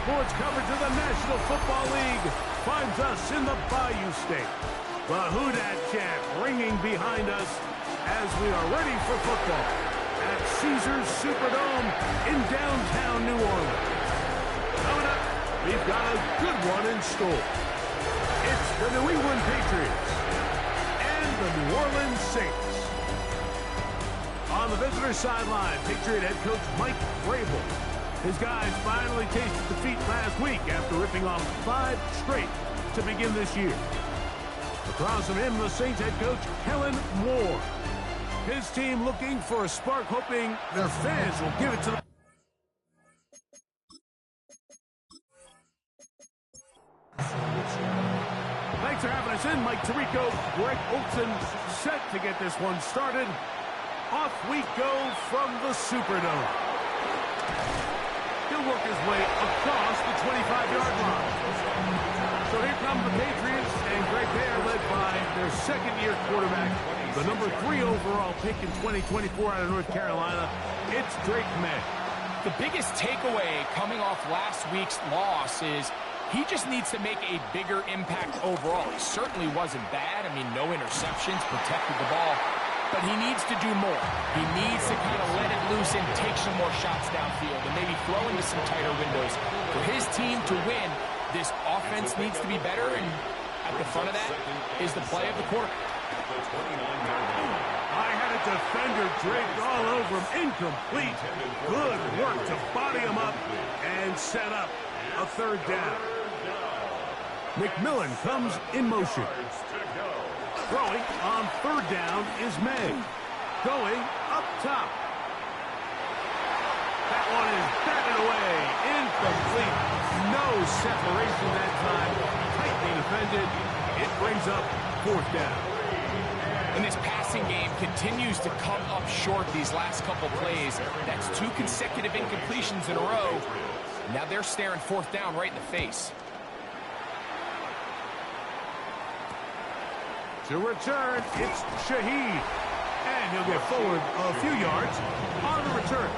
sports coverage of the National Football League finds us in the Bayou State. The Who Dat chant ringing behind us as we are ready for football at Caesars Superdome in downtown New Orleans. Coming up, we've got a good one in store. It's the New England Patriots and the New Orleans Saints. On the visitor sideline, Patriot head coach Mike Vrabel. His guys finally tasted defeat last week after ripping off 5 straight to begin this year. Across from him, the Saints head coach Kellen Moore. His team looking for a spark, hoping their fans will give it to them. Thanks for having us in, Mike Tirico. Greg Olson set to get this one started. Off we go from the Superdome. He'll work his way across the 25-yard line. So here come the Patriots, and Greg, they are led by their second-year quarterback, the number 3 overall pick in 2024 out of North Carolina. It's Drake May. The biggest takeaway coming off last week's loss is he just needs to make a bigger impact overall. He certainly wasn't bad. I mean, no interceptions, protected the ball. But he needs to do more. He needs to kind of let it loose and take some more shots downfield and maybe throw into some tighter windows. For his team to win, this offense needs to be better, and at the front of that is the play of the quarterback. I had a defender draped all over him. Incomplete. Good work to body him up and set up a third down. McMillan comes in motion. Throwing on third down is May. Going up top. That one is batted away. Incomplete. No separation that time. Tightly defended. It brings up fourth down. And this passing game continues to come up short these last couple plays. That's 2 consecutive incompletions in a row. Now they're staring fourth down right in the face. To return, it's Shaheed. And he'll get forward a few yards on the return.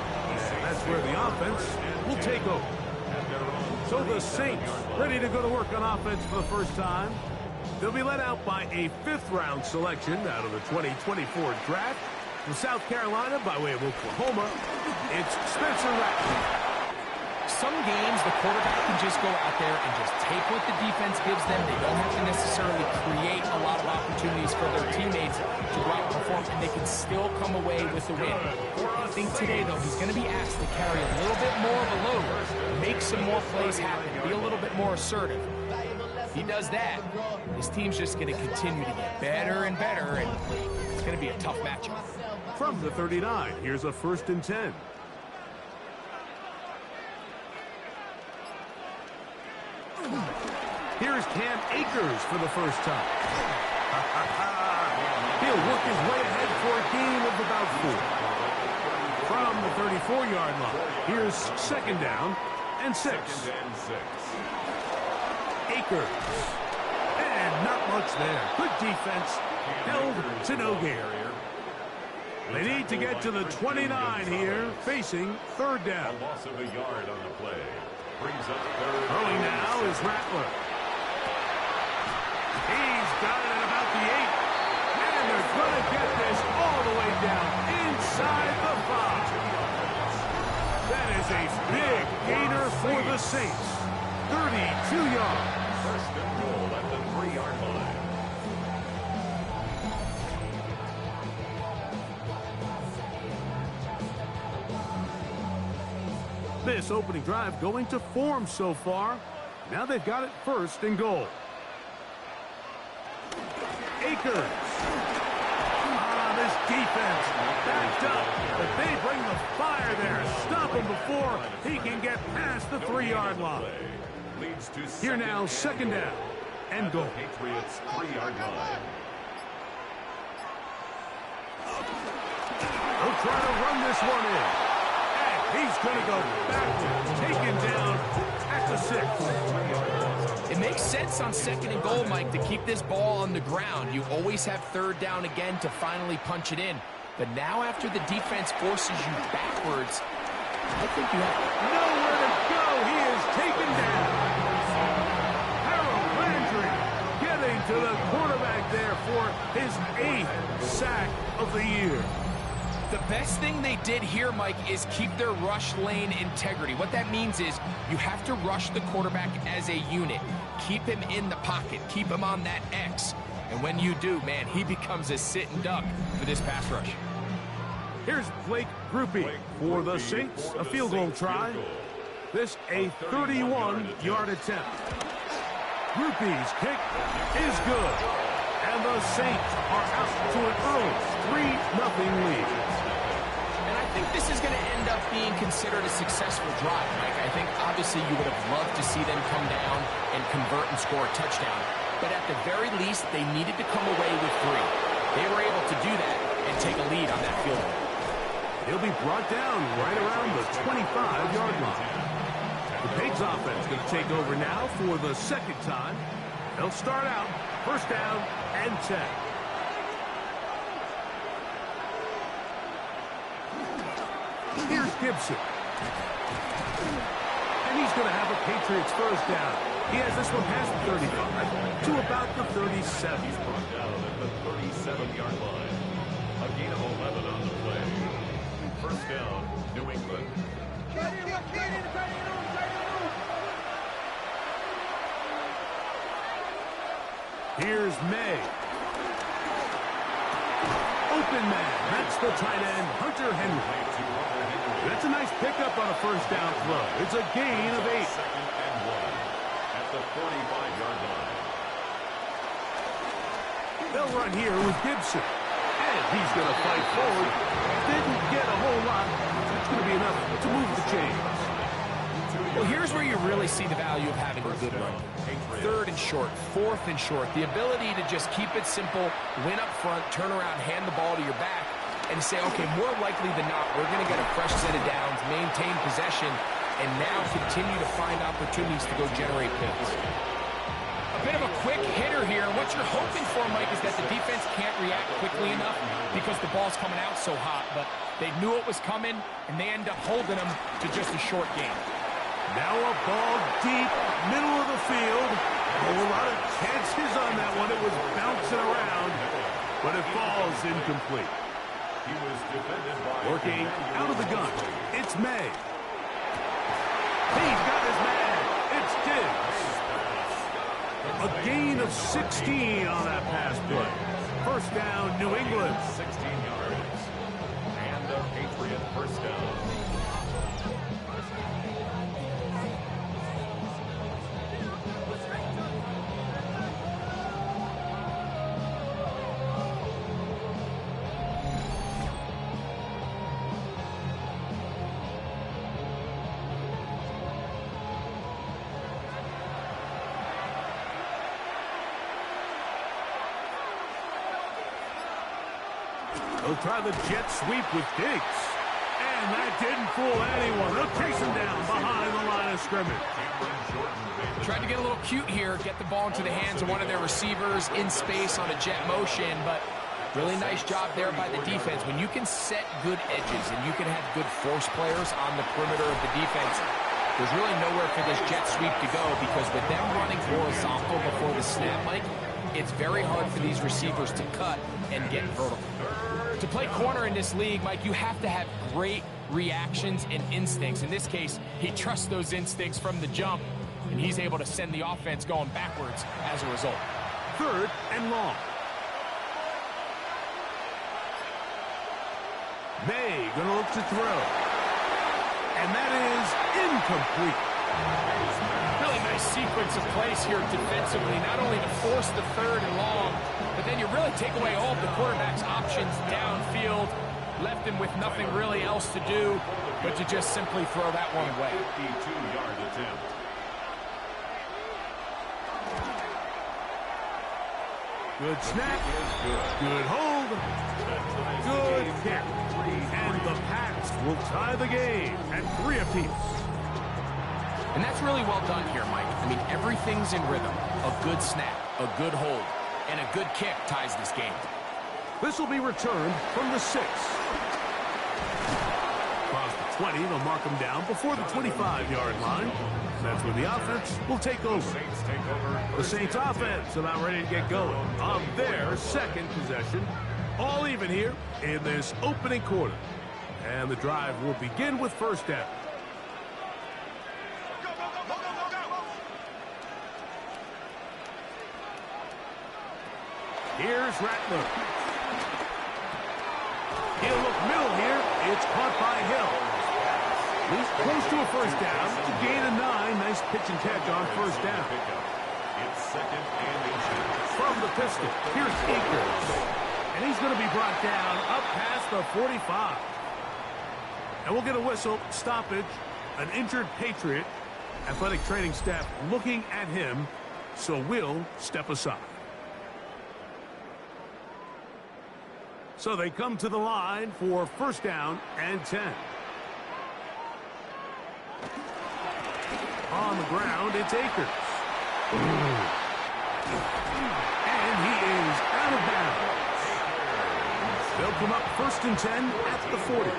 That's where the offense will take over. So the Saints ready to go to work on offense for the first time. They'll be led out by a 5th-round selection out of the 2024 draft. From South Carolina by way of Oklahoma, it's Spencer Rattler. Some games, the quarterback can just go out there and just take what the defense gives them. They don't have to necessarily create a lot of opportunities for their teammates to go out and perform, and they can still come away with the win. I think today, though, he's going to be asked to carry a little bit more of a load, make some more plays happen, be a little bit more assertive. If he does that, his team's just going to continue to get better and better, and it's going to be a tough matchup. From the 39, here's a 1st and 10. Here's Cam Akers for the first time. He'll work his way ahead for a gain of about 4. From the 34-yard line, here's 2nd down and 6. Akers. And not much there. Good defense. Held to no gain. They need to get to the 29 here, facing 3rd down. A loss of a yard on the play. Throwing now is Rattler. He's got it at about the 8. And they're going to get this all the way down inside the 5. That is a big gainer for the Saints. 32 yards. First and goal at the 3-yard line. This opening drive going to form so far. Now they've got it 1st and goal. Akers. This defense backed up, but they bring the fire there. Stop him before he can get past the 3-yard line. Here now, 2nd down and goal. Patriots 3-yard line. He'll try to run this one in. He's going to go backwards, taken down at the 6. It makes sense on 2nd and goal, Mike, to keep this ball on the ground. You always have 3rd down again to finally punch it in. But now after the defense forces you backwards, I think you have Nowhere to go. He is taken down. Harold Landry getting to the quarterback there for his 8th sack of the year. The best thing they did here, Mike, is keep their rush lane integrity. What that means is you have to rush the quarterback as a unit. Keep him in the pocket. Keep him on that X. And when you do, man, he becomes a sitting duck for this pass rush. Here's Blake Grupe for the Saints. A field goal try. This a 31-yard attempt. Grupe's kick is good. And the Saints are out to an early 3-0 lead. And I think this is going to end up being considered a successful drive, Mike. I think obviously you would have loved to see them come down and convert and score a touchdown. But at the very least, they needed to come away with 3. They were able to do that and take a lead on that field goal. He'll be brought down right around the 25-yard line. The Pigs offense going to take over now for the second time. They'll start out first down and 10. Here's Gibson. And he's going to have a Patriots first down. He has this one past the 35 to about the 37. He's brought down at the 37-yard line. A gain of 11 on the play. First down, New England. Here's May. Open man. That's the tight end, Hunter Henry. That's a nice pickup on a first down throw. It's a gain of 8. Second and 1 at the 45-yard line. They'll run here with Gibson. And he's going to fight forward. Didn't get a whole lot. It's going to be enough to move the chains. Well, here's where you really see the value of having a good run. 3rd and short, 4th and short. The ability to just keep it simple, win up front, turn around, hand the ball to your back, and say, okay, more likely than not, we're going to get a fresh set of downs, maintain possession, and now continue to find opportunities to go generate points. A bit of a quick hitter here. What you're hoping for, Mike, is that the defense can't react quickly enough because the ball's coming out so hot, but they knew it was coming, and they end up holding them to just a short game. Now a ball deep, middle of the field. A lot of chances on that one. It was bouncing around, but it falls incomplete. He was defended by Working out of the gun. It's May. He's got his man. It's Diggs. A gain of 16 on that pass play. First down, New England. 16 yards. And a Patriot first down. They'll try the jet sweep with Diggs. And that didn't fool anyone. They'll chase him down behind the line of scrimmage. Tried to get a little cute here, get the ball into the hands of one of their receivers in space on a jet motion, but really nice job there by the defense. When you can set good edges and you can have good force players on the perimeter of the defense, there's really nowhere for this jet sweep to go because with them running horizontal before the snap, Mike, it's very hard for these receivers to cut and get vertical. To play corner in this league, Mike, you have to have great reactions and instincts. In this case, he trusts those instincts from the jump, and he's able to send the offense going backwards as a result. 3rd and long. May gonna look to throw. And that is incomplete. Really nice sequence of plays here defensively, not only to force the 3rd and long, but then you really take away all of the quarterback's options downfield, left him with nothing really else to do but to just simply throw that one away. 52-yard attempt. Good snap. Good hold. Good kick. And the Pats will tie the game at 3 apiece. And that's really well done here, Mike. I mean, everything's in rhythm. A good snap, a good hold, and a good kick ties this game. This will be returned from the 6. Across the 20. They'll mark him down before the 25-yard line. That's where the offense will take over. The Saints offense about ready to get going on their second possession. All even here in this opening quarter. And the drive will begin with first down. Here's Rattler. He'll look middle here. It's caught by Hill. He's close to a first down. It's a gain of 9. Nice pitch and catch on first down. It's second and 8. From the pistol, here's Akers. And he's going to be brought down up past the 45. And we'll get a whistle, stoppage, an injured Patriot. Athletic training staff looking at him, so we'll step aside. So they come to the line for first down and 10. On the ground, it's Akers. And he is out of bounds. They'll come up first and 10 at the 40.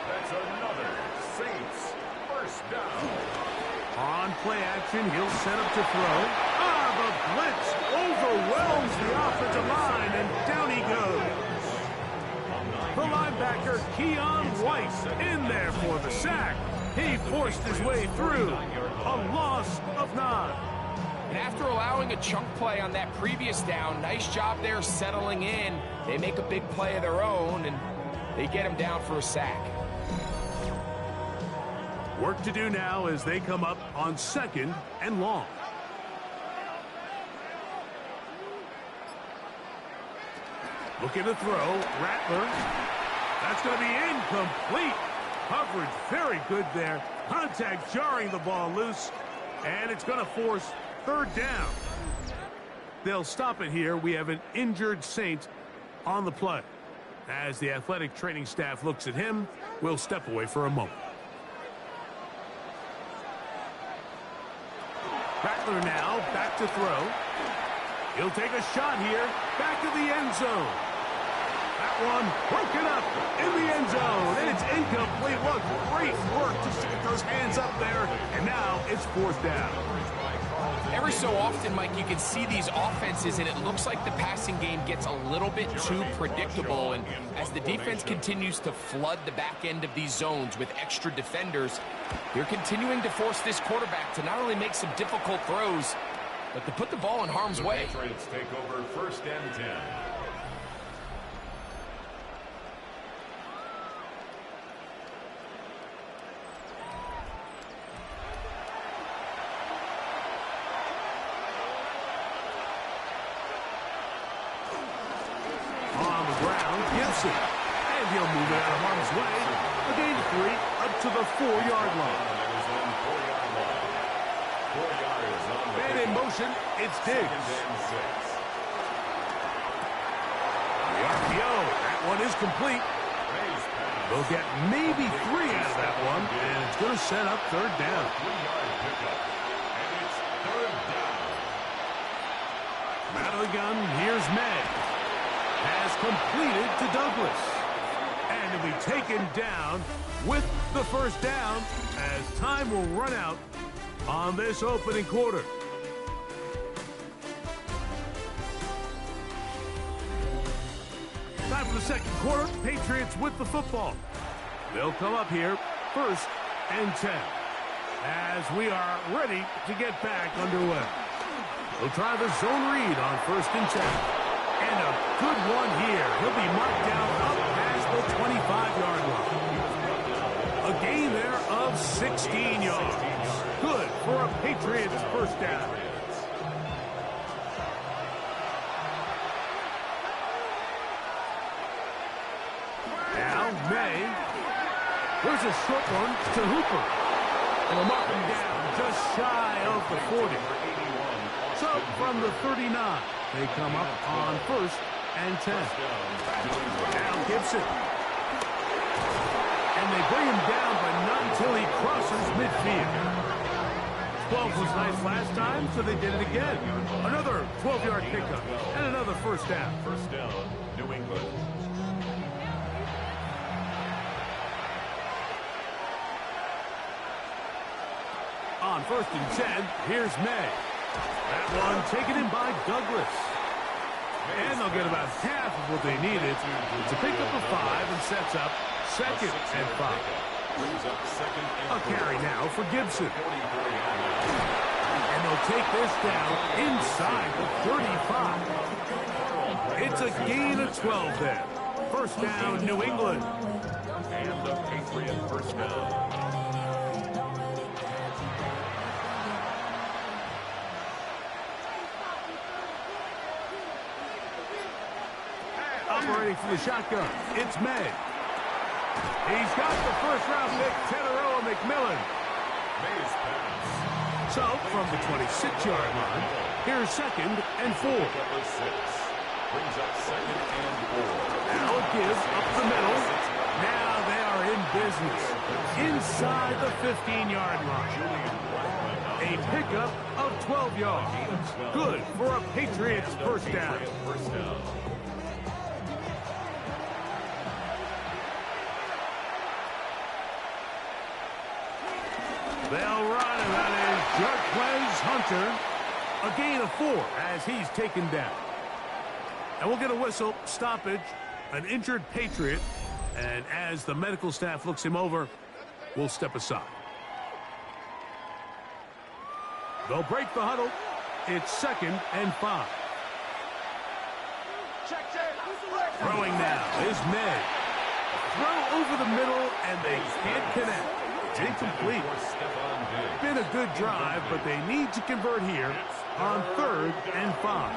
That's another Saints first down. On play action, he'll set up to throw. The blitz overwhelms the offensive line, and down he goes. The linebacker, Keon White, in there for the sack. He forced his way through. A loss of 9. And after allowing a chunk play on that previous down, nice job there settling in. They make a big play of their own, and they get him down for a sack. Work to do now as they come up on second and long. Looking to throw. Rattler. That's going to be incomplete. Coverage very good there. Contact jarring the ball loose. And it's going to force third down. They'll stop it here. We have an injured Saint on the play. As the athletic training staff looks at him, we'll step away for a moment. Rattler now back to throw. He'll take a shot here. Back to the end zone. That one broken up in the end zone. And it's incomplete. What great work to stick those hands up there. And now it's fourth down. Every so often, Mike, you can see these offenses, and it looks like the passing game gets a little bit too predictable. And as the defense continues to flood the back end of these zones with extra defenders, they're continuing to force this quarterback to not only make some difficult throws, but to put the ball in harm's way. The Patriots take over first and 10. And he'll move it out of harm's way. A gain of 3 up to the 4-yard line. And in motion, it's Diggs. The RPO, that one is complete. They'll get maybe 3 out of that one, and it's going to set up third down. Madigan, here's May. Has completed to Douglas. And to be taken down with the first down as time will run out on this opening quarter. Time for the second quarter. Patriots with the football. They'll come up here first and 10 as we are ready to get back underway. They'll try the zone read on first and 10. And a good one here. He'll be marked down up past the 25-yard line. A gain there of 16 yards. Good for a Patriots first down. Now May. There's a short one to Hooper. And they'll mark him down just shy of the 40. So from the 39. They come up on first and 10. Now Gibson. And they bring him down, but not until he crosses midfield. 12 was nice last time, so they did it again. Another 12-yard pickup and another first down. First down, New England. on 1st and 10. Here's May. That one taken in by Douglas. And they'll get about half of what they needed to pick up a 5 and sets up 2nd and 5. A carry now for Gibson. And they'll take this down inside the 35. It's a gain of 12 there. 1st down, New England. And the Patriot 1st down. Operating from the shotgun, it's May. He's got the 1st-round pick, Teteroa McMillan. May's pass. So, from the 26-yard line, here's 2nd and 4. Number 6 brings up 2nd and 4. Now a give up the middle. Now they are in business. Inside the 15-yard line. A pickup of 12 yards. Good for a Patriots 1st down. They'll run, and that is Jarquez Hunter. A gain of 4 as he's taken down. And we'll get a whistle, stoppage, an injured Patriot. And as the medical staff looks him over, we'll step aside. They'll break the huddle. It's 2nd and 5. Throwing now is May. Throw over the middle, and they can't connect. Incomplete. Been a good drive, but they need to convert here on 3rd and 5.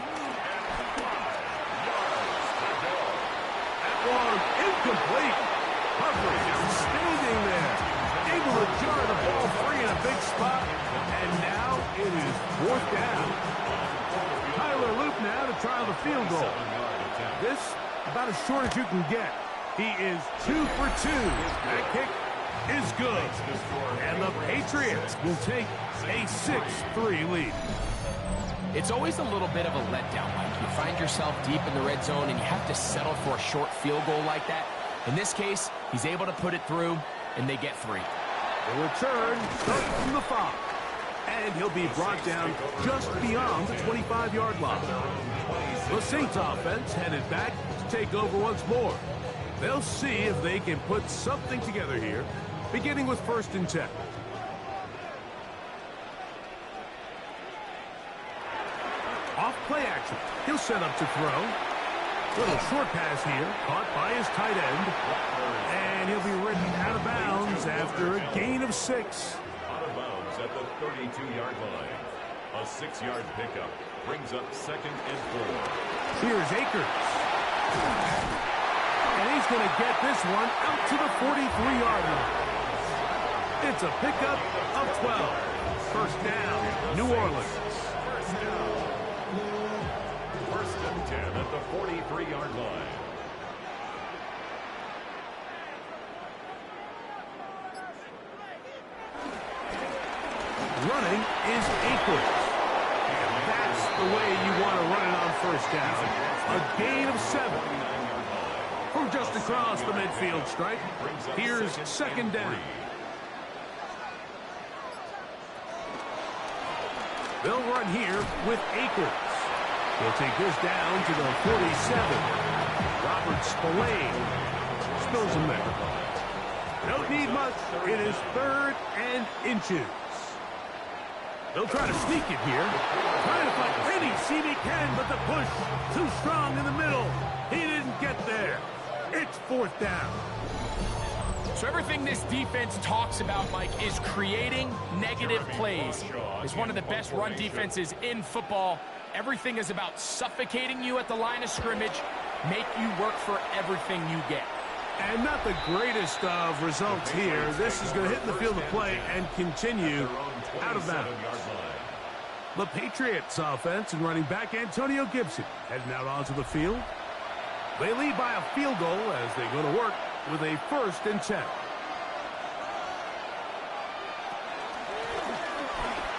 That one incomplete. Coverage outstanding there. Able to jar the ball free in a big spot, and now it is 4th down. Tyler Loop now to try the field goal. This about as short as you can get. He is 2 for 2. That kick is good. And the Patriots will take a 6-3 lead. It's always a little bit of a letdown, Mike. You find yourself deep in the red zone and you have to settle for a short field goal like that. In this case, he's able to put it through, and they get 3. The return starts from the 5. And he'll be brought down just beyond the 25-yard line. The Saints offense headed back to take over once more. They'll see if they can put something together here, beginning with 1st and 10. Off play action. He'll set up to throw. Little short pass here, caught by his tight end. And he'll be ridden out of bounds after a gain of 6. Out of bounds at the 32-yard line. A 6-yard pickup brings up 2nd and 4. Here's Akers. And he's going to get this one out to the 43-yard line. It's a pickup of 12. 1st down, New Orleans. 1st and 10 at the 43-yard line. Running is Akers. And that's the way you want to run it on 1st down. A gain of 7. From just across the midfield stripe, here's 2nd down. They'll run here with Akers. He'll take this down to the 47. Robert Spillane spills him there. Don't need much. It is 3rd and inches. They'll try to sneak it here. Trying to find any seam he can, but the push too strong in the middle. He didn't get there. It's 4th down. So everything this defense talks about, Mike, is creating negative plays. It's one of the best run defenses in football. Everything is about suffocating you at the line of scrimmage, make you work for everything you get. And not the greatest of results here. This is going to hit the field of play and continue out of bounds. The Patriots offense and running back Antonio Gibson heading out onto the field. They lead by a field goal as they go to work with a 1st and 10.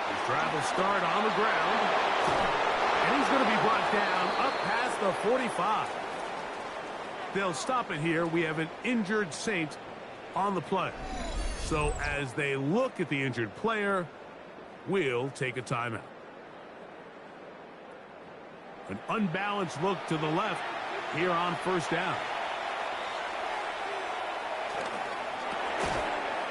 His drive will start on the ground. And he's going to be brought down up past the 45. They'll stop it here. We have an injured Saint on the play. So as they look at the injured player, will take a timeout. An unbalanced look to the left here on first down.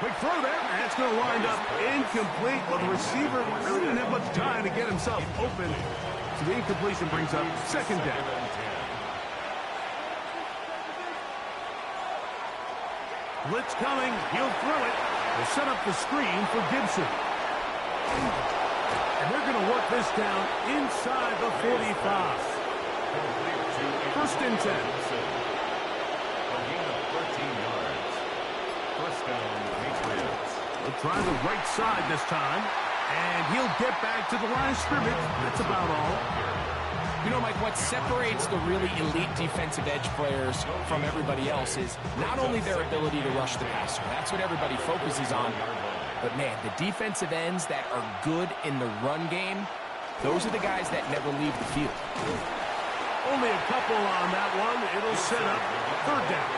Quick throw there, and it's going to wind up incomplete. Well, the receiver really didn't have much time to get himself open. So the incompletion brings up second down. Blitz coming. He'll throw it. They'll set up the screen for Gibson. And they're going to work this down inside the 45. First and 10. A gain of 13 yards. First down, Patriots. They'll try the right side this time. And he'll get back to the line of scrimmage. That's about all. You know, Mike, what separates the really elite defensive edge players from everybody else is not only their ability to rush the passer. That's what everybody focuses on. But, man, the defensive ends that are good in the run game, those are the guys that never leave the field. Only a couple on that one. It'll set up third down.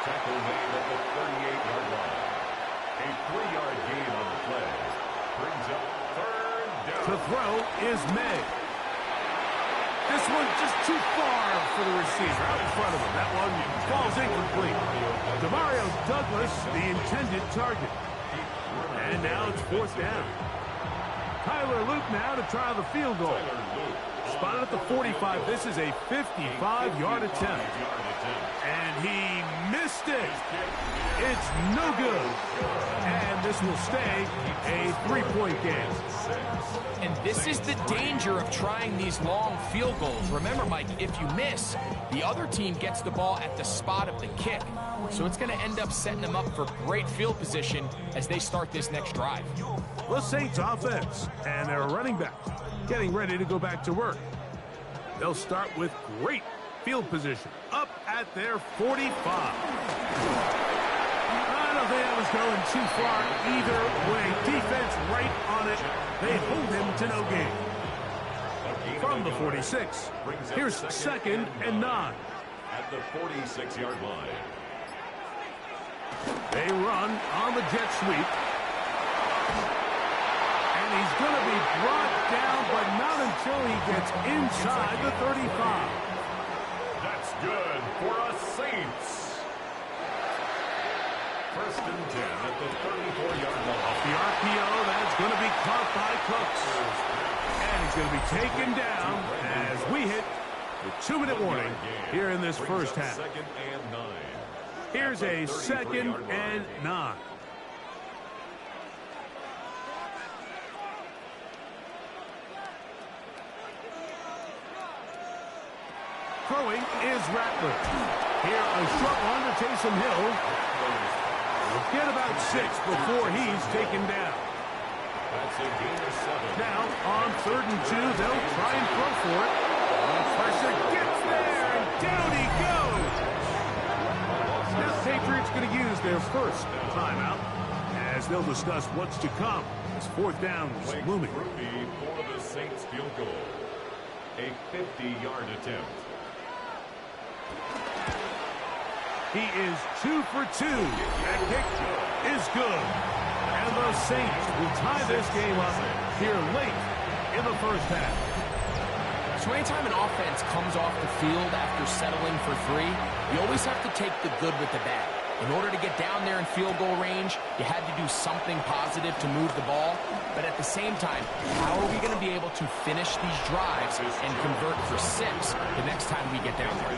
Tackle made at the 38-yard line. A 3-yard gain on the play. Brings up third down. To throw is May. This one just too far for the receiver out in front of him. That one falls incomplete. Demario Douglas, the intended target. And now it's fourth down. Tyler Luke now to try the field goal. Spotted at the 45. This is a 55-yard attempt. And he missed it. It's no good. And this will stay a 3-point game. And this is the danger of trying these long field goals. Remember, Mike, if you miss, the other team gets the ball at the spot of the kick. So it's going to end up setting them up for great field position as they start this next drive. The Saints offense and their running back getting ready to go back to work. They'll start with great field position up at their 45. I don't think that was going too far either way. Defense right on it. They hold him to no gain. From the 46, here's second and 9. At the 46-yard line. They run on the jet sweep. And he's going to be brought down, but not until he gets inside the 35. That's good for us Saints. First and 10 at the 34-yard line. Off the RPO, that's going to be caught by Cooks. And he's going to be taken down as we hit the 2-minute warning here in this first half. Second and 9. Here's a second and 9. Throwing is Rattler. Here a short one to Taysom Hill. We'll get about 6 before he's taken down. That's a gain of 7. Now on 3rd and 2, they'll try and throw for it. Pressure gets there, and down he goes. Now the Patriots going to use their first timeout as they'll discuss what's to come. As fourth down is looming. Ruby for the Saints field goal. A 50-yard attempt. He is 2 for 2. That kick is good. And the Saints will tie this game up here late in the first half. So anytime an offense comes off the field after settling for 3, you always have to take the good with the bad. In order to get down there in field goal range, you had to do something positive to move the ball. But at the same time, how are we going to be able to finish these drives and convert for 6 the next time we get down there?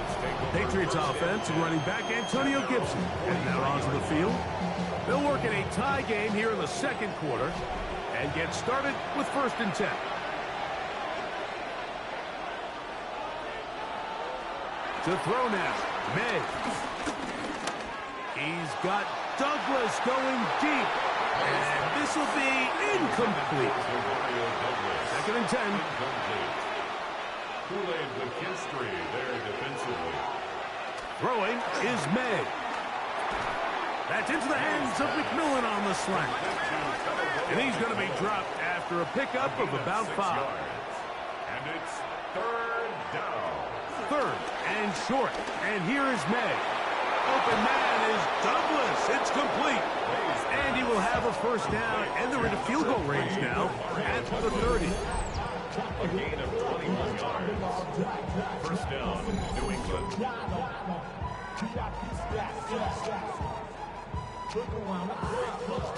Patriots offense and running back Antonio Gibson heading out onto the field. They'll work in a tie game here in the second quarter and get started with 1st and 10. To throw now, May. He's got Douglas going deep, and this will be incomplete. Second and 10. Kool-Aid with history there defensively. Throwing is May. That's into the hands of McMillan on the slant. And he's going to be dropped after a pickup of about 5. And it's 3rd down. 3rd and short. And here is May. Open man is Douglas. It's complete. And he will have a first down, and they're into field goal range now at the 30. A gain of 21 yards. First down, New England.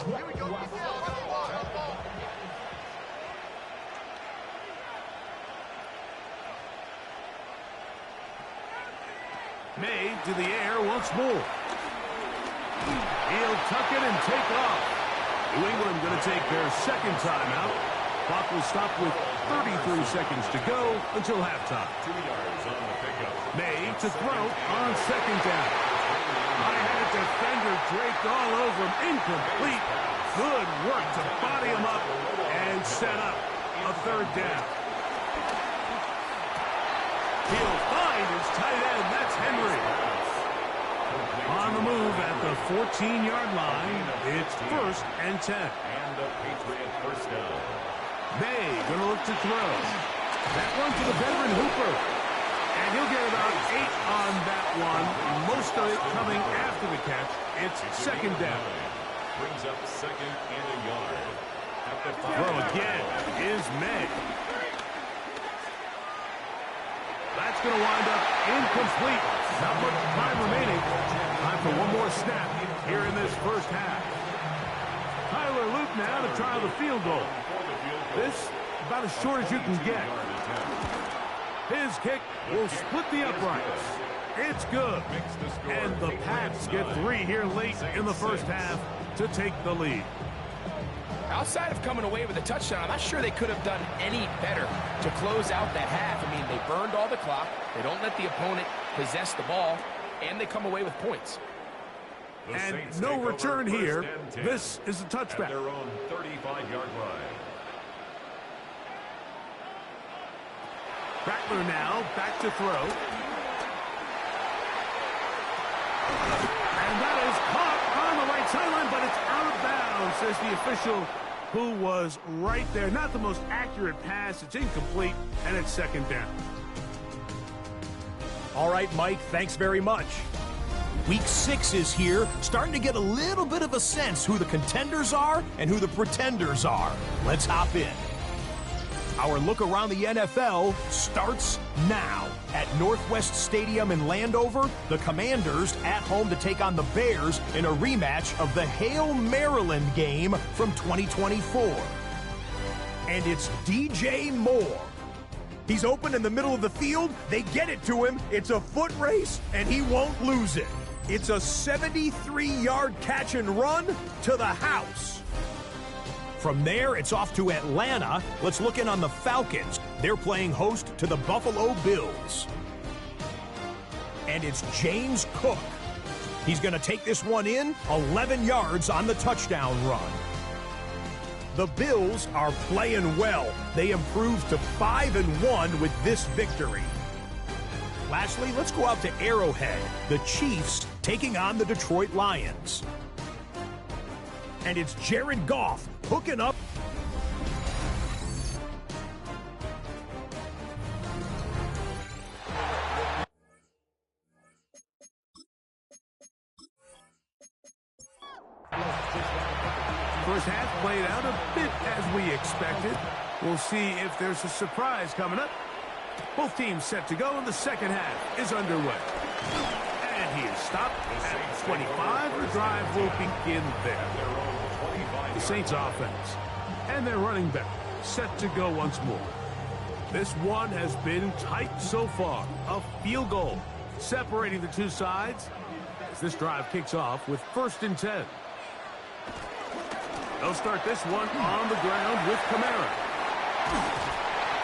Here we go. May to the air once more. He'll tuck it and take off. New England going to take their second timeout. Clock will stop with 33 seconds to go until halftime. 2 yards on the pickup. May to throw on second down. I had a defender draped all over him. Incomplete. Good work to body him up and set up a third down. He'll find his tight end. That's Henry. On the move at the 14-yard line. It's 1st and 10. And a Patriot first down. May going to look to throw. That one to the veteran Hooper. And he'll get about 8 on that one. Most of it coming after the catch. It's second down. Brings up second and a yard. At the 5. Throw again is May. That's going to wind up incomplete. Not much time remaining. Time for one more snap here in this first half. Tyler Luke now to try the field goal. This about as short as you can get. His kick will split the uprights. It's good. And the Pats get 3 here late in the first half to take the lead. Outside of coming away with a touchdown, I'm not sure they could have done any better to close out that half. I mean, they burned all the clock. They don't let the opponent possess the ball, and they come away with points. And no return here. This is a touchback. At their own 35-yard line. Rattler now back to throw. And that is caught on the right sideline, but it's out of bounds, says the official who was right there. Not the most accurate pass. It's incomplete, and it's second down. All right, Mike, thanks very much. Week 6 is here, starting to get a little bit of a sense who the contenders are and who the pretenders are. Let's hop in. Our look around the NFL starts now. At Northwest Stadium in Landover, the Commanders at home to take on the Bears in a rematch of the Hale, Maryland game from 2024. And it's DJ Moore. He's open in the middle of the field. They get it to him. It's a foot race, and he won't lose it. It's a 73-yard catch and run to the house. From there, it's off to Atlanta. Let's look in on the Falcons. They're playing host to the Buffalo Bills. And it's James Cook. He's going to take this one in, 11 yards on the touchdown run. The Bills are playing well. They improved to 5-1 with this victory. Lastly, let's go out to Arrowhead. The Chiefs taking on the Detroit Lions. And it's Jared Goff hooking up. First half played out a bit as we expected. We'll see if there's a surprise coming up. Both teams set to go, and the second half is underway. And he is stopped at 25. The drive will begin there. The Saints offense and their running back set to go once more. This one has been tight so far. A field goal separating the two sides as this drive kicks off with 1st and 10. They'll start this one on the ground with Kamara.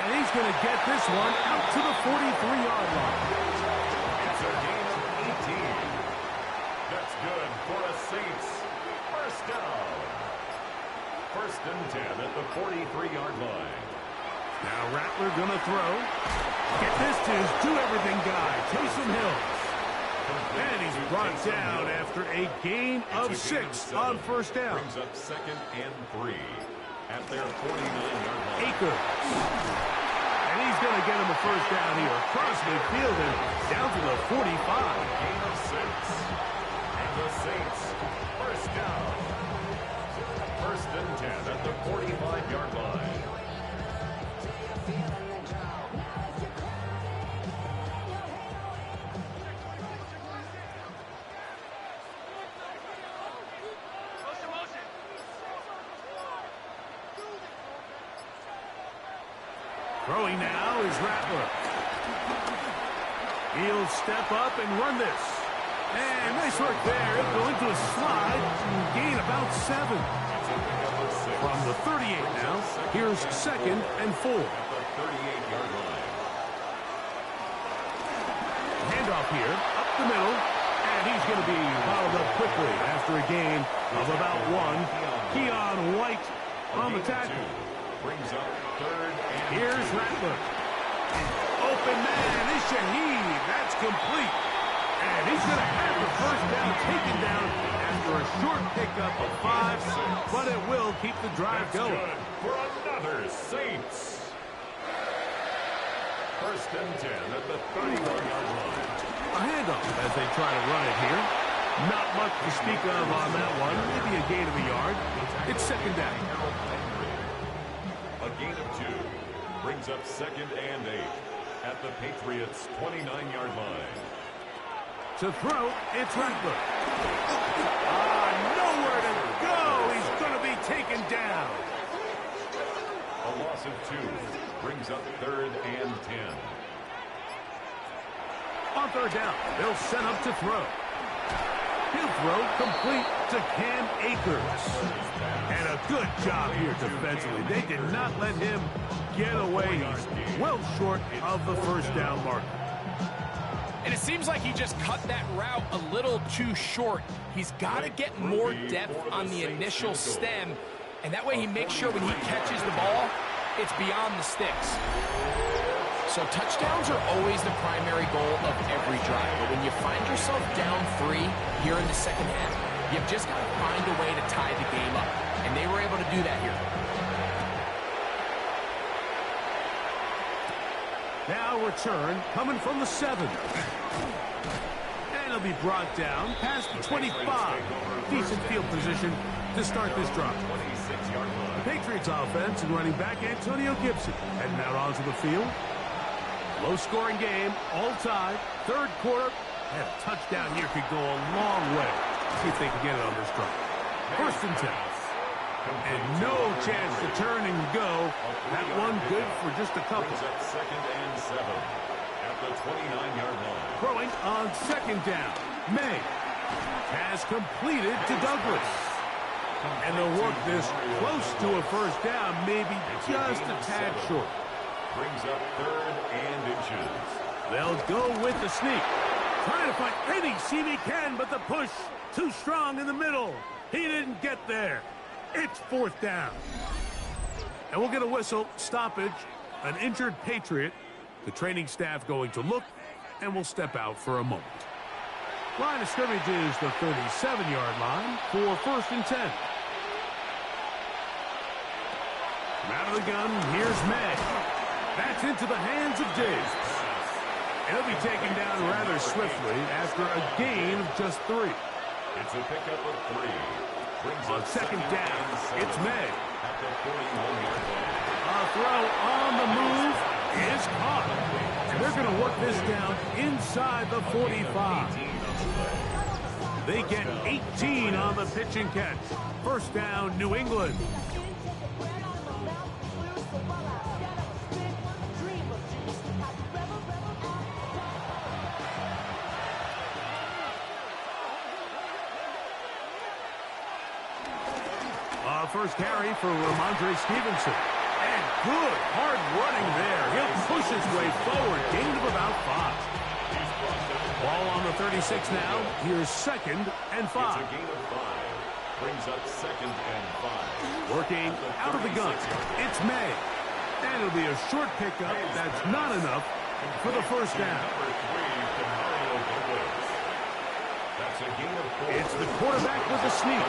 And he's going to get this one out to the 43-yard line. It's a gain of 18. That's good for a Saints first down. 1st and 10 at the 43-yard line. Now Rattler going to throw. Get this to his do-everything guy, Taysom Hill. And he's brought down after a gain of 6 on 1st down. Brings up 2nd and 3 at their 49-yard line. Akers. And he's going to get him a 1st down here across midfield and down to the 45. Gain of 6. And the Saints first down. Throwing now is Rattler. He'll step up and run this. And nice work there. He'll go into a slide and gain about 7. From the 38 now, here's 2nd and 4. Handoff here, up the middle, and he's going to be followed up quickly after a gain of about 1. Keon White on the tackle. Brings up 3rd and Here's Rattler. Open man is Shaheed. That's complete. And he's going to have the first down taken down after a short pickup of 5, but it will keep the drive going. Good for another Saints. 1st and 10 at the 31-yard line. A handoff as they try to run it here. Not much to speak of on that one. Maybe a gain of a yard. It's 2nd down. A gain of 2 brings up 2nd and 8 at the Patriots' 29-yard line. To throw, it's Rattler. Nowhere to go. He's going to be taken down. A loss of 2 brings up 3rd and 10. On 3rd down, they'll set up to throw. He'll throw complete to Cam Akers. And a good job here defensively. They did not let him get away. He's well short of the 1st down mark. And it seems like he just cut that route a little too short. He's got to get more depth on the initial stem, and that way he makes sure when he catches the ball, it's beyond the sticks. So touchdowns are always the primary goal of every drive, but when you find yourself down 3 here in the 2nd half, you've just got to find a way to tie the game up, and they were able to do that here. Now return coming from the 7. And he'll be brought down past the 25. Decent field position to start this drive. The Patriots offense and running back Antonio Gibson heading out onto the field. Low-scoring game, all tied. 3rd quarter, and a touchdown here could go a long way. See if they can get it on this drive. 1st and 10. And no chance to turn and go. That one good for just a couple. Brings up 2nd and 7 at the 29-yard line. Throwing on 2nd down. May has completed to Douglas. And they'll work this close to a 1st down, maybe just a tad short. Brings up 3rd and inches. They'll go with the sneak. Trying to find any seam he can, but the push too strong in the middle. He didn't get there. It's 4th down. And we'll get a whistle, stoppage, an injured Patriot. The training staff going to look, and we'll step out for a moment. Line of scrimmage is the 37-yard line for 1st and 10. From out of the gun, here's May. That's into the hands of Diggs. And he'll be taken down rather swiftly after a gain of just 3. It's a pickup of 3. Brings On 2nd down, it's May. At the 41-yard line. A throw on the move is caught. And they're going to work this down inside the 45. They get 18 on the pitch and catch. 1st down, New England. First carry for Ramondre Stevenson. And good hard running there. He'll push his way forward. Gain of about 5. Ball on the 36 now. Here's 2nd and 5. It's a gain of 5. Brings up 2nd and 5. Working out of the gun. It's May. And it'll be a short pickup. That's not enough for the 1st down. That's a gain of 4. It's the quarterback with a sneak.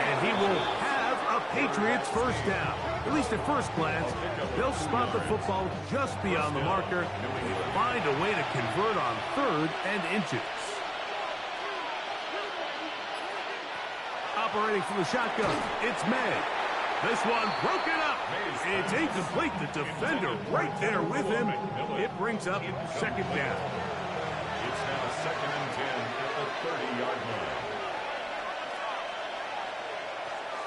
And he will have a Patriots 1st down. At least at first glance, they'll spot the football just beyond the marker and find a way to convert on 3rd and inches. Operating from the shotgun, it's May. This one broken up. It's incomplete. The defender right there with him. It brings up 2nd down. It's now 2nd and 10 at the 30-yard line.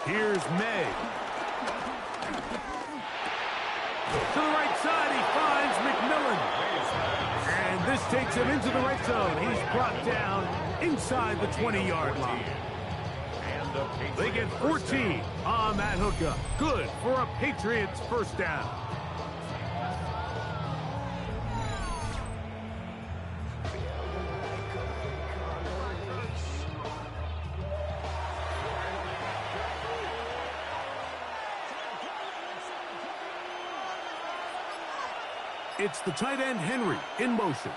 Here's May. To the right side, he finds McMillan. And this takes him into the red zone. He's brought down inside the 20-yard line. They get 14 on that hookup. Good for a Patriots first down. It's the tight end, Henry, in motion.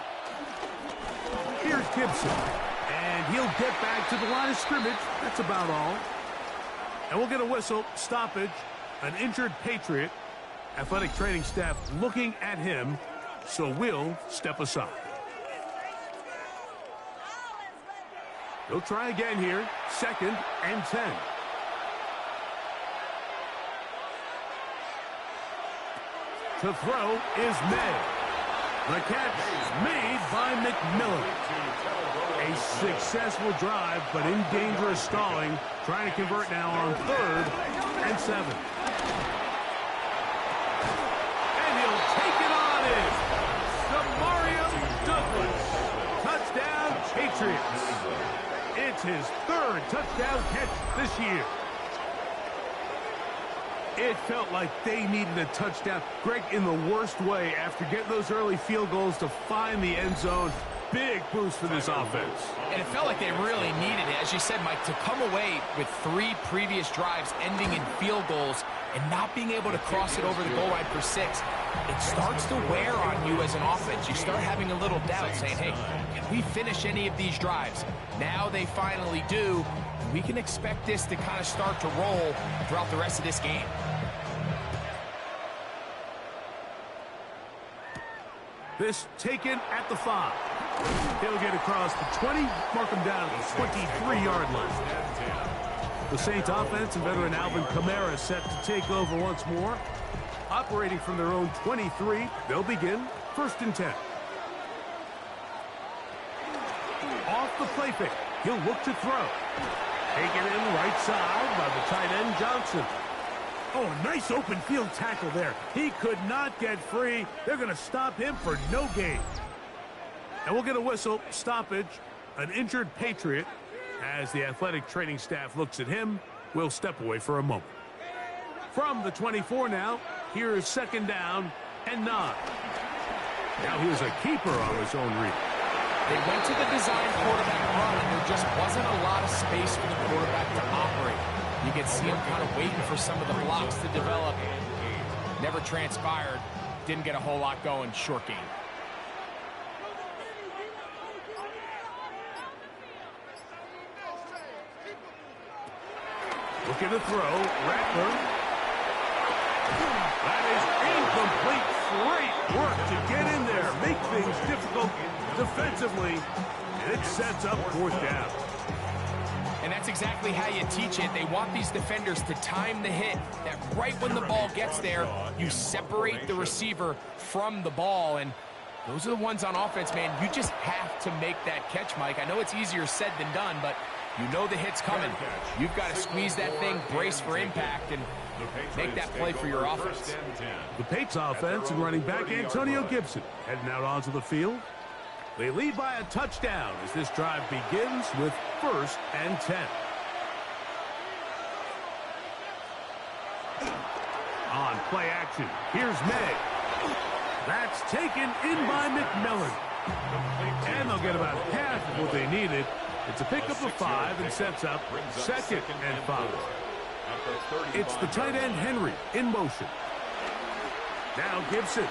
Here's Gibson. And he'll get back to the line of scrimmage. That's about all. And we'll get a whistle, stoppage, an injured Patriot. Athletic training staff looking at him, so we'll step aside. He'll try again here, 2nd and 10. To throw is May. The catch made by McMillan. A successful drive, but in dangerous stalling. Trying to convert now on 3rd and 7. And he'll take it on in. Demario Douglas. Touchdown, Patriots. It's his 3rd touchdown catch this year. It felt like they needed a touchdown. Greg, in the worst way, after getting those early field goals to find the end zone. Big boost for this offense. And it felt like they really needed it. As you said, Mike, to come away with 3 previous drives ending in field goals and not being able to cross it over the goal line for 6, it starts to wear on you as an offense. You start having a little doubt, saying, hey, can we finish any of these drives? Now they finally do. We can expect this to kind of start to roll throughout the rest of this game. This taken at the 5. He'll get across the 20, mark him down at the 23-yard line. The Saints offense and veteran Alvin Kamara set to take over once more. Operating from their own 23, they'll begin 1st and 10. Off the play fake, he'll look to throw. Taken in right side by the tight end Johnson. Oh, a nice open field tackle there. He could not get free. They're going to stop him for no gain. And we'll get a whistle, stoppage, an injured Patriot. As the athletic training staff looks at him, we'll step away for a moment. From the 24 now, here is 2nd down and 9. Now here's a keeper on his own read. They went to the design quarterback run, and there just wasn't a lot of space for the quarterback to operate. You can see him kind of waiting for some of the blocks to develop. Never transpired. Didn't get a whole lot going. Short game. Look at the throw. Rattler. That is incomplete. Great work to get in there. Make things difficult defensively. And it sets up 4th down. And that's exactly how you teach it. They want these defenders to time the hit, that right when the ball gets there, you separate the receiver from the ball. And those are the ones on offense, man. You just have to make that catch, Mike. I know it's easier said than done, but you know the hit's coming. You've got to squeeze that thing, brace for impact, and make that play for your offense. The Patriots offense and running back Antonio Gibson heading out onto the field. They lead by a touchdown as this drive begins with 1st and 10. On play action, here's May. That's taken in by McMillan. And they'll get about half of what they needed. It's a pickup of 5 and sets up 2nd and 5. It's the tight end Henry in motion. Now Gibson.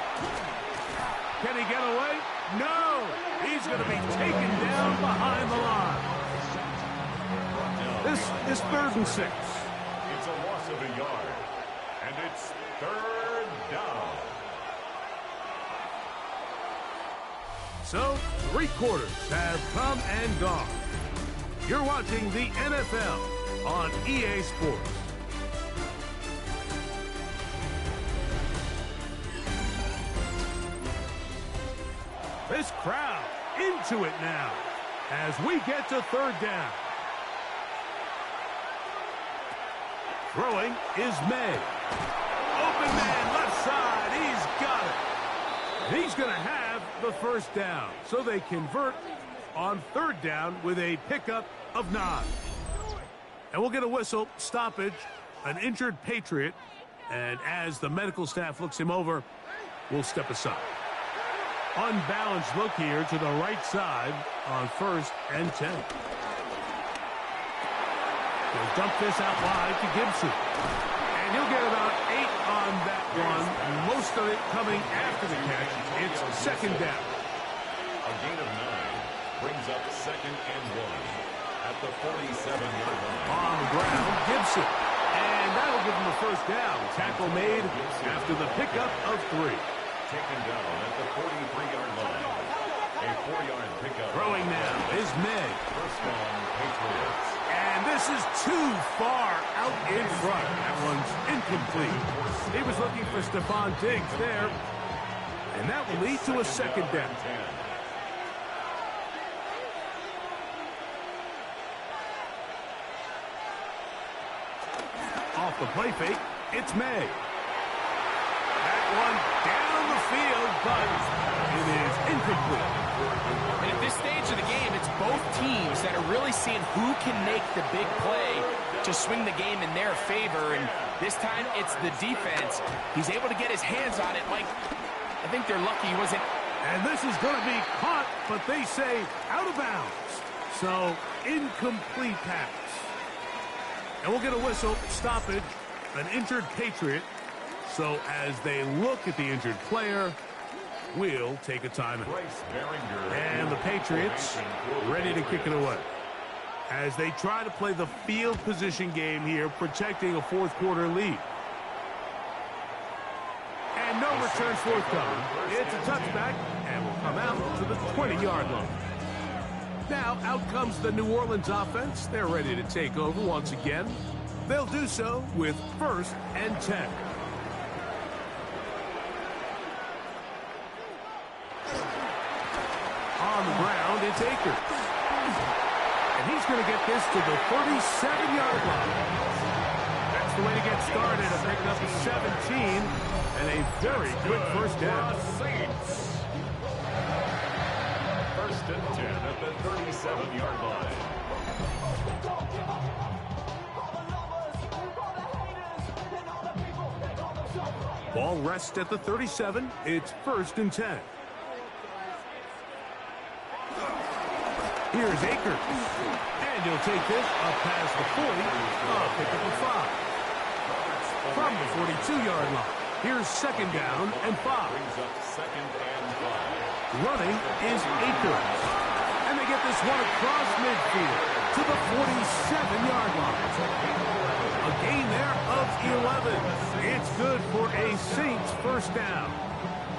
Can he get away? No! He's going to be taken down behind the line. This is 3rd and 6. It's a loss of a yard, and it's 3rd down. So, 3 quarters have come and gone. You're watching the NFL on EA Sports. This crowd into it now as we get to 3rd down. Throwing is May. Open man left side. He's He's going to have the first down. So they convert on third down with a pickup of 9. And we'll get a whistle, stoppage, an injured Patriot. And as the medical staff looks him over, we'll step aside. Unbalanced look here to the right side on 1st and 10. He'll dump this out wide to Gibson. And he'll get about 8 on that one. Most of it coming after the catch. It's 2nd down. A gain of 9 brings up 2nd and 1 at the 47-yard line. On the ground, Gibson. And that'll give him the first down. Tackle made after the pickup of 3. Taken down at the 43-yard line. A 4-yard pickup. Throwing now is Meg. First down, Patriots. And this is too far out in front. That one's incomplete. He was looking for Stephon Diggs there. And that will lead to a 2nd down. Off the play fake, it's May. That one down the field, but it is incomplete. And at this stage of the game, it's both teams that are really seeing who can make the big play to swing the game in their favor. And this time, it's the defense. He's able to get his hands on it. Mike, I think they're lucky he wasn't. And this is going to be caught, but they say out of bounds. So, incomplete pass. And we'll get a whistle, stoppage, an injured Patriot. So as they look at the injured player, we'll take a timeout. And the Patriots ready to kick it away. As they try to play the field position game here, protecting a 4th quarter lead. And no returns forthcoming. It's a touchback, and will come out to the 20-yard line. Now, out comes the New Orleans offense. They're ready to take over once again. They'll do so with 1st and 10. On the ground, it's Akers. And he's going to get this to the 37-yard line. That's the way to get started. A pickup of 17 and a very good first down. First and 10 at the 37-yard line. Ball rests at the 37. It's 1st and 10. Here's Akers. And he'll take this up past the 40. Pickup of 5. From the 42-yard line. Here's 2nd down and 5. Brings up 2nd and 5. Running is Akers. And they get this one across midfield to the 47-yard line. A gain there of 11. It's good for a Saints first down.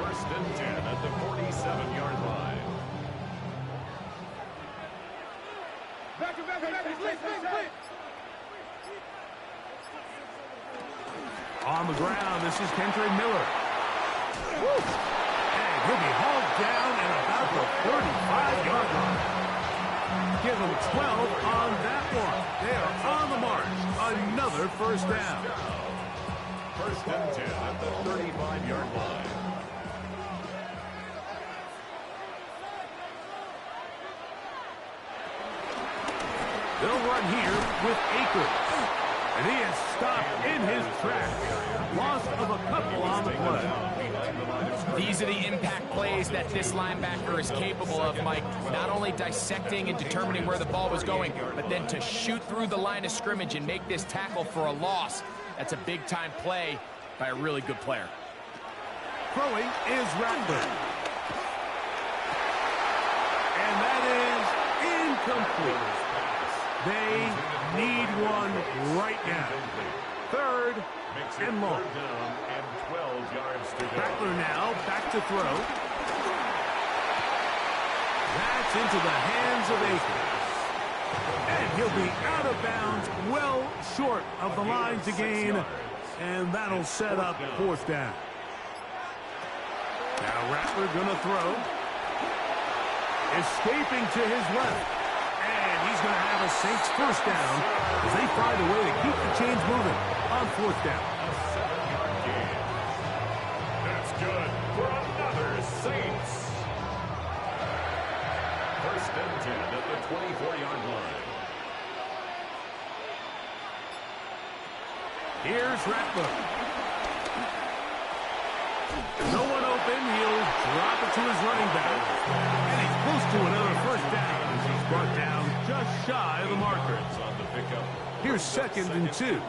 First and 10 at the 47-yard line. On the ground, this is Kendra Miller. Woo! And he'll be hauled down at about the 35-yard line. Give them 12 on that one. They are on the march. Another first down. First and 10 at the 35-yard line. They'll run here with Akers. And he is stopped in his tracks. Loss of a couple on the play. These are the impact plays that this linebacker is capable of, Mike. Not only dissecting and determining where the ball was going, but then to shoot through the line of scrimmage and make this tackle for a loss. That's a big-time play by a really good player. Throwing is Rattler. And that is incomplete. They need one right now. 3rd and long. And 12 yards to go. Rattler now back to throw. That's into the hands of Akers. And he'll be out of bounds, well short of the line to gain. And that'll set up 4th down. Now Rattler gonna throw. Escaping to his left. And he's going to have a Saints first down as they find a way to keep the chains moving on 4th down. A 7-yard gain. That's good for another 24-yard line. Here's Rattler. No one open. He'll drop it to his running back. And he's close to another first down as he's brought down just shy of the marker. On the pickup. Here's second and 2.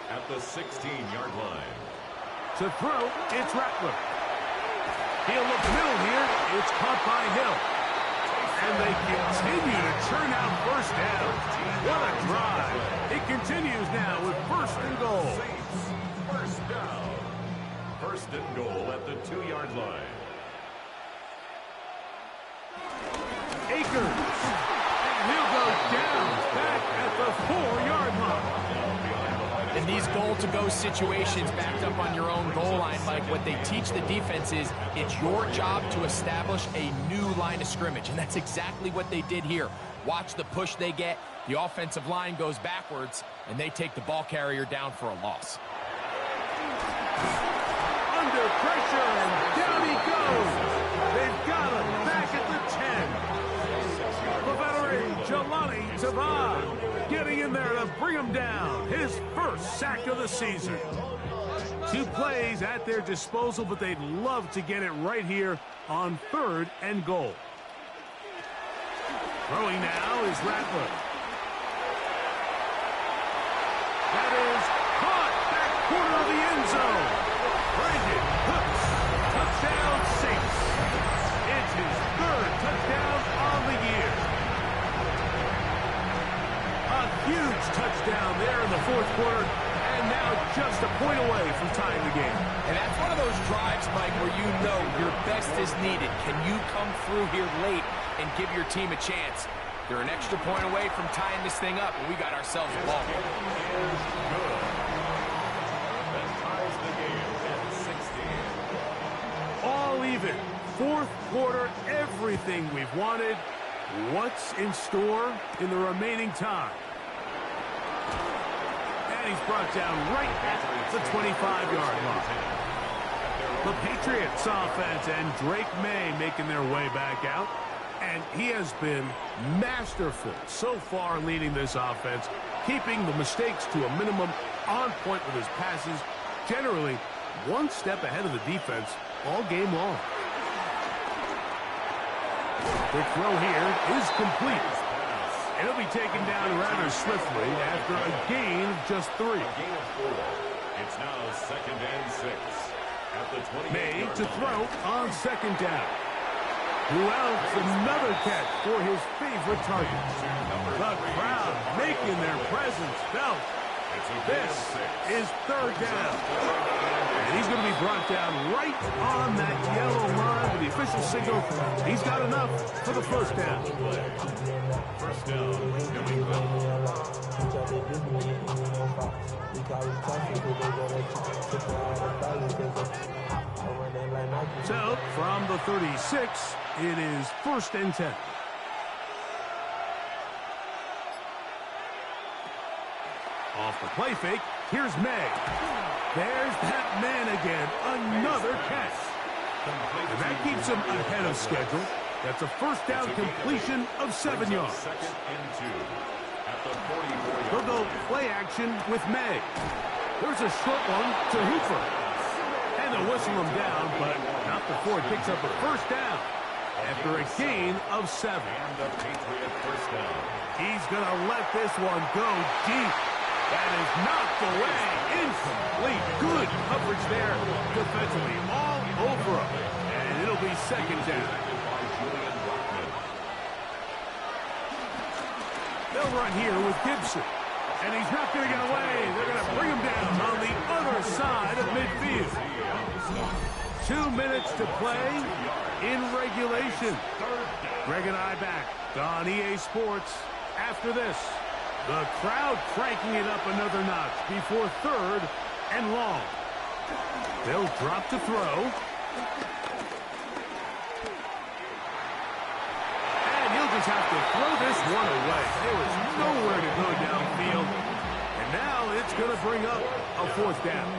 At the 16-yard line. To throw, it's Rattler. He'll look middle here. It's caught by Hill. And they continue to churn out first down. What a drive. It continues now with first and goal. First down. First and goal at the 2-yard line. Akers. And he'll go down back at the 4-yard line. In these goal-to-go situations backed up on your own goal line, Mike, what they teach the defense is it's your job to establish a new line of scrimmage, and that's exactly what they did here. Watch the push they get. The offensive line goes backwards, and they take the ball carrier down for a loss. Under pressure, and down he goes. They've got him back at the 10. The veteran, Jelani Tavon, getting in there to bring him down. His first sack of the season. 2 plays at their disposal, but they'd love to get it right here on 3rd and goal. Throwing now is Rattler. That is caught back corner of the end zone. Brandon Cooks. Touchdown Saints. It's his 3rd touchdown on the year. A huge touchdown there in the 4th quarter, and now just a point away from tying the game. And that's one of those drives, Mike, where you know your best is needed. Can you come through here late and give your team a chance? They're an extra point away from tying this thing up, and we got ourselves a ball game. That ties the game at 16. All even. 4th quarter, everything we've wanted. What's in store in the remaining time? And he's brought down right at the 25-yard line. The Patriots offense and Drake May making their way back out. And he has been masterful so far leading this offense, keeping the mistakes to a minimum, on point with his passes, generally one step ahead of the defense all game long. The throw here is complete. It'll be taken down rather swiftly after a gain of just 3. Gain of 4. It's now 2nd and 6. At the 28 May to line. throw on 2nd down. Who else? Another catch for his favorite target. The crowd making their presence felt. This is 3rd down. And he's going to be brought down right on that yellow line with the official signal. He's got enough for the 1st down. First down. New England. So, from the 36, it is 1st and 10. Off the play fake, here's May. There's that man again, another catch. And that keeps him ahead of schedule. That's a 1st down completion of 7 yards. 2nd and 2. At the 44-yard They'll go play action with May. There's a short one to Hooper. And they'll whistle him down, but not before it picks up a 1st down after a gain of 7. And the Patriot first down. He's going to let this one go deep. That is knocked away. Incomplete. Good coverage there defensively. All over him. And it'll be 2nd down. They'll run here with Gibson. And he's not going to get away. They're going to bring him down on the other side of midfield. 2 minutes to play in regulation. Greg and I back on EA Sports after this. The crowd cranking it up another notch before 3rd and long. They'll drop to throw. And he'll just have to throw this one away. There was nowhere to go downfield. And now it's going to bring up a 4th down.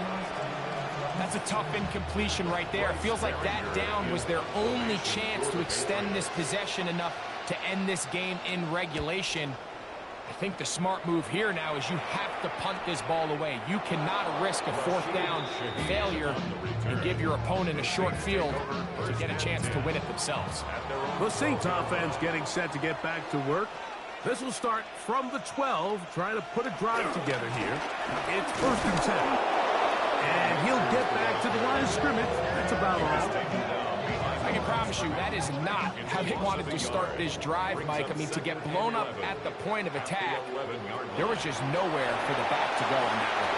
That's a tough incompletion right there. It feels like that down was their only chance to extend this possession enough to end this game in regulation. I think the smart move here now is you have to punt this ball away. You cannot risk a fourth down failure and give your opponent a short field to get a chance to win it themselves. The Saints offense getting set to get back to work. This will start from the 12, trying to put a drive together here. It's 1st and 10. And he'll get back to the line of scrimmage. That's about all. I can promise you that is not how they wanted to start this drive, Mike. I mean, to get blown up at the point of attack, there was just nowhere for the back to go in that way.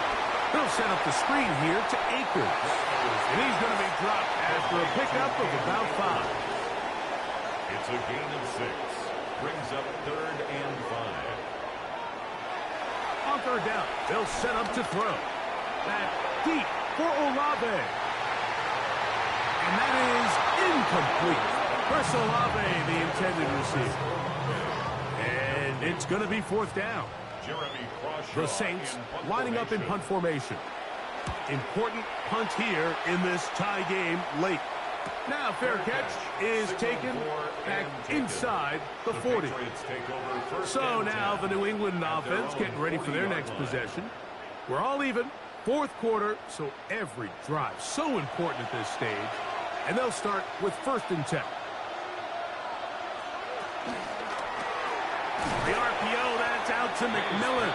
They'll set up the screen here to Akers. And he's going to be dropped after a pickup of about 5. It's a gain of 6. Brings up 3rd and 5. On 3rd down, they'll set up to throw. That deep for Olave. And that is incomplete. Chris Olave, the intended receiver. And it's going to be 4th down. The Saints lining up in punt formation. Important punt here in this tie game late. Now fair catch is taken back inside the 40. So now the New England offense getting ready for their next possession. We're all even. 4th quarter, so every drive so important at this stage. And they'll start with 1st and 10. The RPO, that's out to McMillan.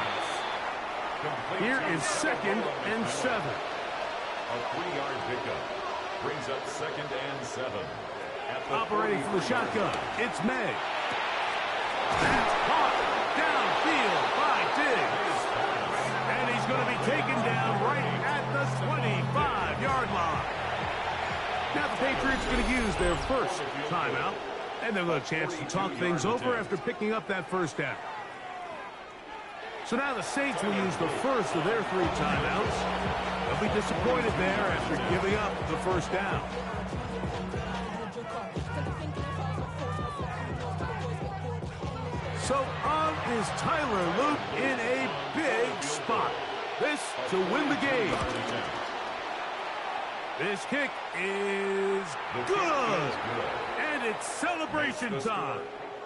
Here is 2nd and 7. A 3-yard pickup. Brings up 2nd and 7. Operating from the shotgun, it's May. That's caught downfield by Diggs. And he's going to be taken down right at the 25-yard line. Now the Patriots are going to use their first timeout, and they'll get a chance to talk things over after picking up that 1st down. So now the Saints will use the first of their 3 timeouts. They'll be disappointed there after giving up the 1st down. So on is Tyler Luke in a big spot. This to win the game. This kick is good. And it's celebration time.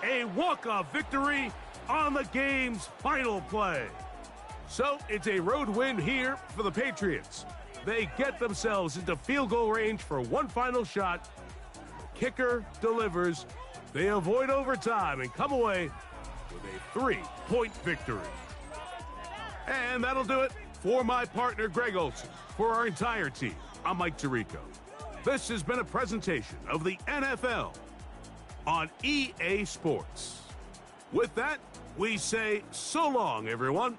A walk-off victory on the game's final play. So it's a road win here for the Patriots. They get themselves into field goal range for one final shot. Kicker delivers. They avoid overtime and come away with a 3-point victory. And that'll do it for my partner, Greg Olson. For our entire team, I'm Mike Tirico. This has been a presentation of the NFL on EA Sports. With that, we say so long, everyone.